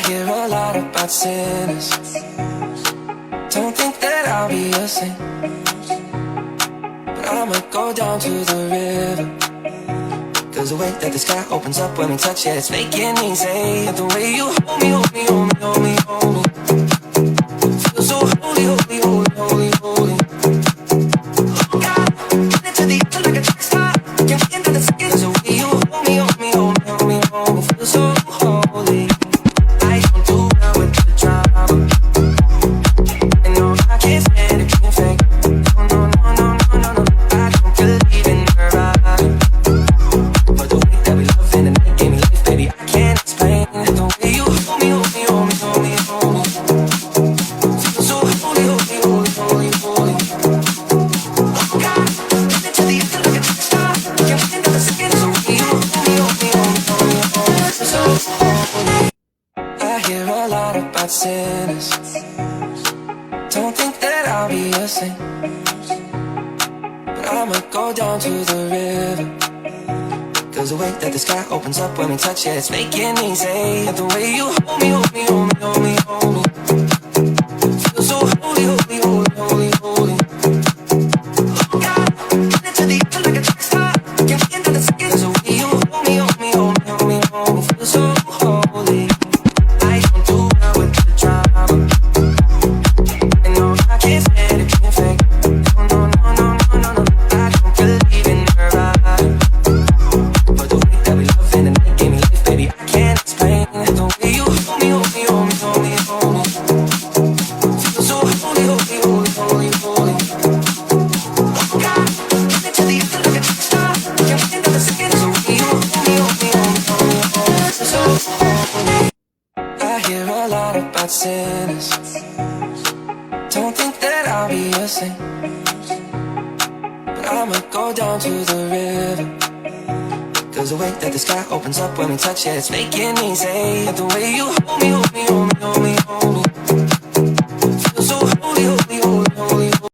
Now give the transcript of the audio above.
hear a lot about sinners. Don't think that I'll be a saint, but I'ma go down to the river. Cause the way that the sky opens up when we touch it, it's making me say, the way you hold me, hold me, hold me, hold me, hold me, feel so holy, holy, holy, holy, holy. Oh God, into the end like a track star. Can't get into the second. Cause the way you hold me, hold me, hold me, hold me, hold me, feel so holy. I don't do well with the drama, and no, I can't stand it being fake. No, no, no, no, no, no, no. I don't believe in her body, but the way that we love and it gave me life, baby, I can't explain. The way you hold me, hold me, hold me, hold me, hold me, feel so holy, holy, holy, holy, holy. Oh God, into the end like a track star. Can't get into the second. The way you hold me, hold me, hold me, hold me, hold me, feel so holy. I hear a lot about sinners. Don't think that I'll be a saint, but I'ma go down to the river. Cause the way that the sky opens up when we touch it, it's making me say, the way you hold me, hold me, hold me, hold me, hold me, feel so holy, holy, holy, holy, holy. Oh God, into the end like a track star. Can't get into the second. Cause the way you hold me, hold me, hold me, hold me, hold me, feel so holy. I don't do well with the drama, and no, I can't stand it being fake. No, no, no, no, no, no, no. I don't believe in her body, but the way that we love and it gave me life, baby, I can't explain. The way you hold me, hold me, hold me, hold me, hold me, feel so holy, holy, holy, holy, holy. Oh God, into the end like a track star. Can't get into the second. The way you hold me, hold me, hold me, hold me, hold me, feel so holy. I hear a lot about sinners. Don't think that I'll be a saint, but I'ma go down to the river. Cause the way that the sky opens up when we touch it, it's making me say, the way you hold me, hold me, hold me,